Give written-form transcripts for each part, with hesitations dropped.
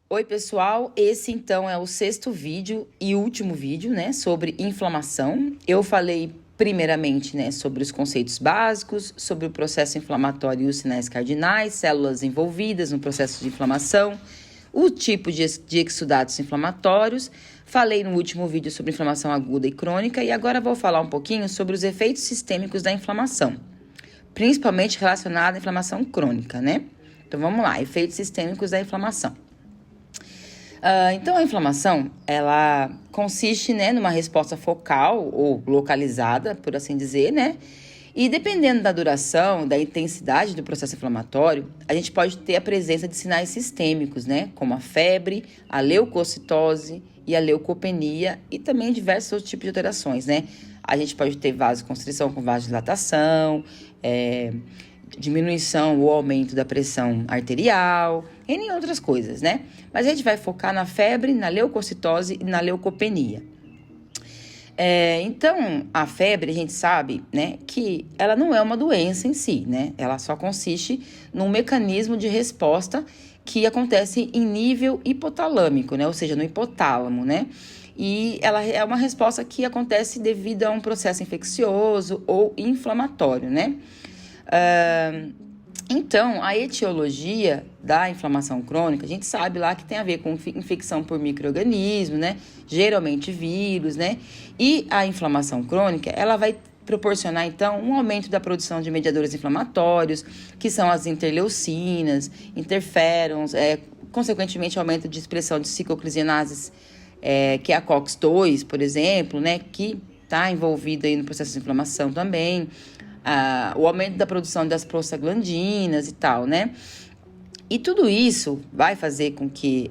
Oi, pessoal. Esse então é o sexto vídeo e último vídeo, né, sobre inflamação. Eu falei primeiramente, né, sobre os conceitos básicos, sobre o processo inflamatório e os sinais cardinais, células envolvidas no processo de inflamação, o tipo de exudados inflamatórios. Falei no último vídeo sobre inflamação aguda e crônica e agora vou falar um pouquinho sobre os efeitos sistêmicos da inflamação, principalmente relacionado à inflamação crônica, né? Então vamos lá, efeitos sistêmicos da inflamação. Então, a inflamação, ela consiste, né, numa resposta focal ou localizada, por assim dizer, né? E dependendo da duração, da intensidade do processo inflamatório, a gente pode ter a presença de sinais sistêmicos, né? Como a febre, a leucocitose e a leucopenia e também diversos outros tipos de alterações, né? A gente pode ter vasoconstrição com vasodilatação, diminuição ou aumento da pressão arterial, e outras coisas, né? Mas a gente vai focar na febre, na leucocitose e na leucopenia. Então, a febre, a gente sabe, né, que ela não é uma doença em si, né? Ela só consiste num mecanismo de resposta que acontece em nível hipotalâmico, né? Ou seja, no hipotálamo, né? E ela é uma resposta que acontece devido a um processo infeccioso ou inflamatório, né? Então, a etiologia da inflamação crônica, a gente sabe lá que tem a ver com infecção por micro-organismos, né? Geralmente vírus, né? E a inflamação crônica, ela vai proporcionar, então, um aumento da produção de mediadores inflamatórios, que são as interleucinas, interferons, consequentemente, aumento de expressão de ciclooxigenases, que é a COX-2, por exemplo, né? Que está envolvida aí no processo de inflamação também. O aumento da produção das prostaglandinas e tal, né? E tudo isso vai fazer com que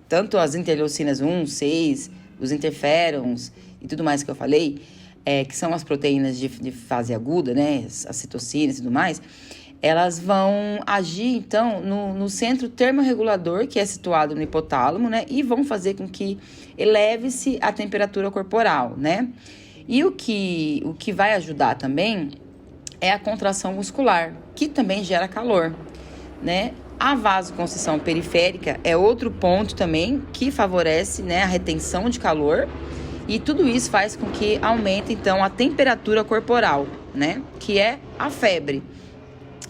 tanto as interleucinas 1, 6, os interferons e tudo mais que eu falei, que são as proteínas de fase aguda, né? As citocinas e tudo mais, elas vão agir, então, no centro termorregulador, que é situado no hipotálamo, né? E vão fazer com que eleve-se a temperatura corporal, né? E o que vai ajudar também é a contração muscular, que também gera calor, né? A vasoconstrição periférica é outro ponto também que favorece, né, a retenção de calor, e tudo isso faz com que aumente, então, a temperatura corporal, né? Que é a febre.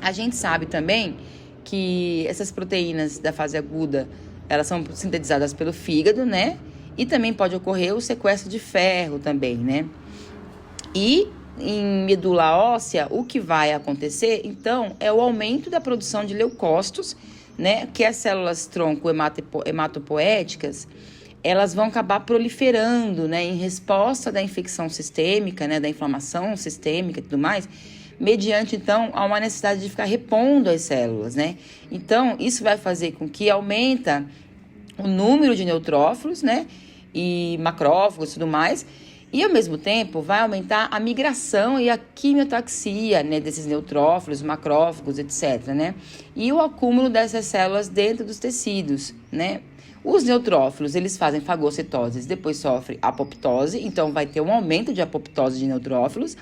A gente sabe também que essas proteínas da fase aguda, elas são sintetizadas pelo fígado, né? E também pode ocorrer o sequestro de ferro também, né? E em medula óssea, o que vai acontecer, então, é o aumento da produção de leucócitos, né? Que as células tronco hematopoéticas, elas vão acabar proliferando, né? Em resposta da infecção sistêmica, né? Da inflamação sistêmica e tudo mais, mediante, então, a uma necessidade de ficar repondo as células, né? Então, isso vai fazer com que aumenta o número de neutrófilos, né? E macrófagos e tudo mais. E, ao mesmo tempo, vai aumentar a migração e a quimiotaxia, né, desses neutrófilos, macrófagos, etc., né? E o acúmulo dessas células dentro dos tecidos, né? Os neutrófilos, eles fazem fagocitose, depois sofrem apoptose, então vai ter um aumento de apoptose de neutrófilos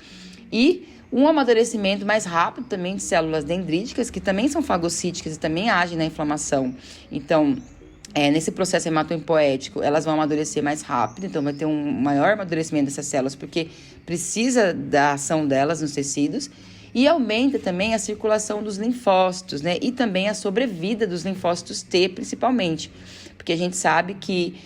e um amadurecimento mais rápido também de células dendríticas, que também são fagocíticas e também agem na inflamação. Então, nesse processo hematopoético, elas vão amadurecer mais rápido, então vai ter um maior amadurecimento dessas células, porque precisa da ação delas nos tecidos, e aumenta também a circulação dos linfócitos, né? E também a sobrevida dos linfócitos T, principalmente, porque a gente sabe que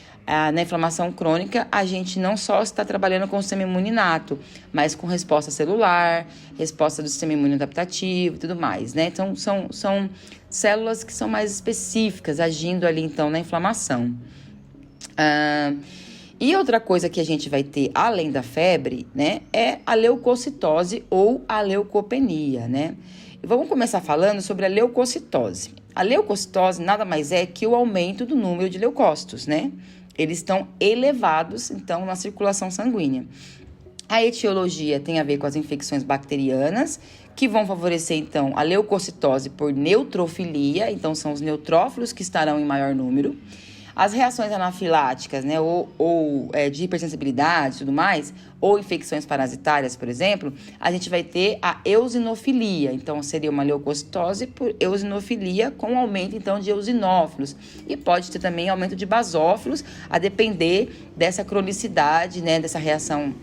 na inflamação crônica, a gente não só está trabalhando com o sistema imune inato, mas com resposta celular, resposta do sistema imune adaptativo e tudo mais, né? Então, são células que são mais específicas, agindo ali, então, na inflamação. E outra coisa que a gente vai ter, além da febre, né, é a leucocitose ou a leucopenia, né? E vamos começar falando sobre a leucocitose. A leucocitose nada mais é que o aumento do número de leucócitos, né? Eles estão elevados, então, na circulação sanguínea. A etiologia tem a ver com as infecções bacterianas, que vão favorecer, então, a leucocitose por neutrofilia, então são os neutrófilos que estarão em maior número. As reações anafiláticas, né, ou de hipersensibilidade e tudo mais, ou infecções parasitárias, por exemplo, a gente vai ter a eosinofilia. Então, seria uma leucocitose por eosinofilia com aumento, então, de eosinófilos. E pode ter também aumento de basófilos, a depender dessa cronicidade, né, dessa reação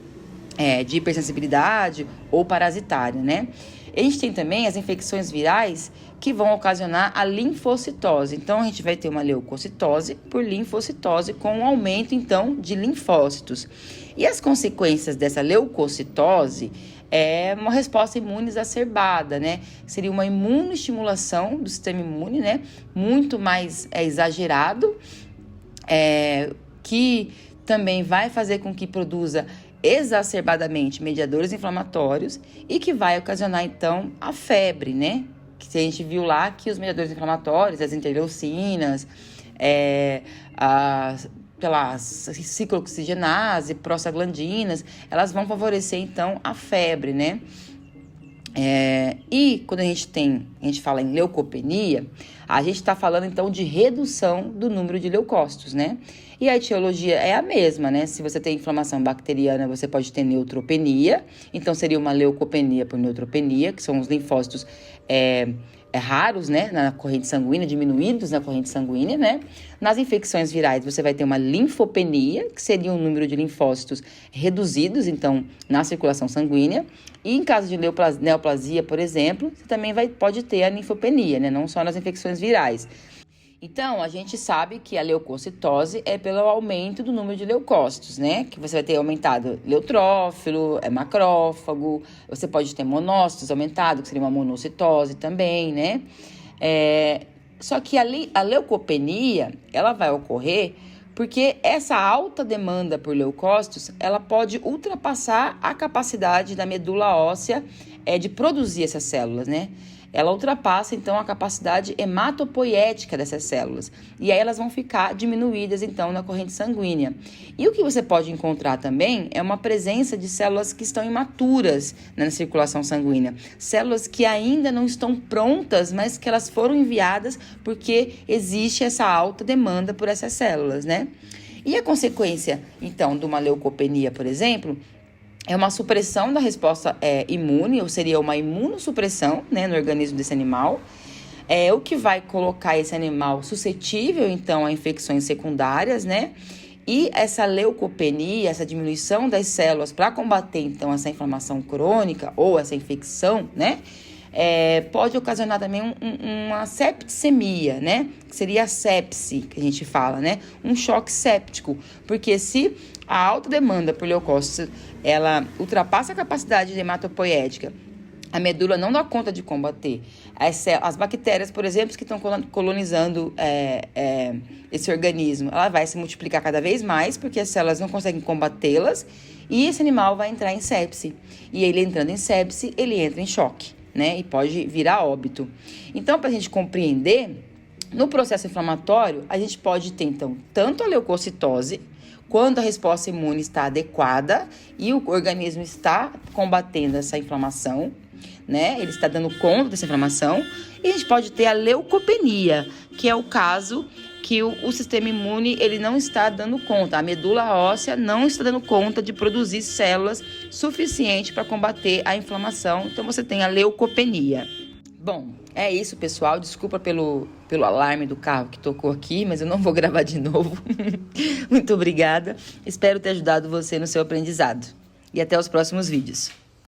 de hipersensibilidade ou parasitária, né? A gente tem também as infecções virais que vão ocasionar a linfocitose. Então, a gente vai ter uma leucocitose por linfocitose com um aumento, então, de linfócitos. E as consequências dessa leucocitose é uma resposta imune exacerbada, né? Seria uma imunoestimulação do sistema imune, né? Muito mais exagerado, que também vai fazer com que produza exacerbadamente mediadores inflamatórios e que vai ocasionar, então, a febre, né? Que a gente viu lá que os mediadores inflamatórios, as interleucinas, pelas ciclooxigenase, prostaglandinas, elas vão favorecer, então, a febre, né? E quando a gente fala em leucopenia, a gente está falando, então, de redução do número de leucócitos, né? E a etiologia é a mesma, né? Se você tem inflamação bacteriana, você pode ter neutropenia. Então, seria uma leucopenia por neutropenia, que são os linfócitos raros, né? Na corrente sanguínea, diminuídos na corrente sanguínea, né? Nas infecções virais, você vai ter uma linfopenia, que seria um número de linfócitos reduzidos, então, na circulação sanguínea. E em caso de neoplasia, por exemplo, você também pode ter a linfopenia, né? Não só nas infecções virais. Então, a gente sabe que a leucocitose é pelo aumento do número de leucócitos, né? Que você vai ter aumentado neutrófilo, macrófago, você pode ter monócitos aumentado, que seria uma monocitose também, né? Só que a leucopenia, ela vai ocorrer porque essa alta demanda por leucócitos, ela pode ultrapassar a capacidade da medula óssea de produzir essas células, né? Ela ultrapassa, então, a capacidade hematopoética dessas células. E aí elas vão ficar diminuídas, então, na corrente sanguínea. E o que você pode encontrar também é uma presença de células que estão imaturas na circulação sanguínea. Células que ainda não estão prontas, mas que elas foram enviadas porque existe essa alta demanda por essas células, né? E a consequência, então, de uma leucopenia, por exemplo, é uma supressão da resposta imune, ou seria uma imunossupressão, né, no organismo desse animal, o que vai colocar esse animal suscetível, então, a infecções secundárias, né? E essa leucopenia, essa diminuição das células para combater, então, essa inflamação crônica ou essa infecção, né? Pode ocasionar também uma septicemia, né? Que seria a sepse, que a gente fala, né? Um choque séptico, porque se a alta demanda por leucócitos, ela ultrapassa a capacidade hematopoética, a medula não dá conta de combater as bactérias, por exemplo, que estão colonizando esse organismo. Ela vai se multiplicar cada vez mais, porque as células não conseguem combatê-las, e esse animal vai entrar em sepse. E ele entrando em sepse, ele entra em choque, né? E pode virar óbito. Então, para a gente compreender, no processo inflamatório, a gente pode ter, então, tanto a leucocitose, quando a resposta imune está adequada e o organismo está combatendo essa inflamação, né? Ele está dando conta dessa inflamação. E a gente pode ter a leucopenia, que é o caso que o sistema imune ele não está dando conta, a medula óssea não está dando conta de produzir células suficientes para combater a inflamação. Então, você tem a leucopenia. Bom, é isso, pessoal. Desculpa pelo alarme do carro que tocou aqui, mas eu não vou gravar de novo. Muito obrigada. Espero ter ajudado você no seu aprendizado. E até os próximos vídeos.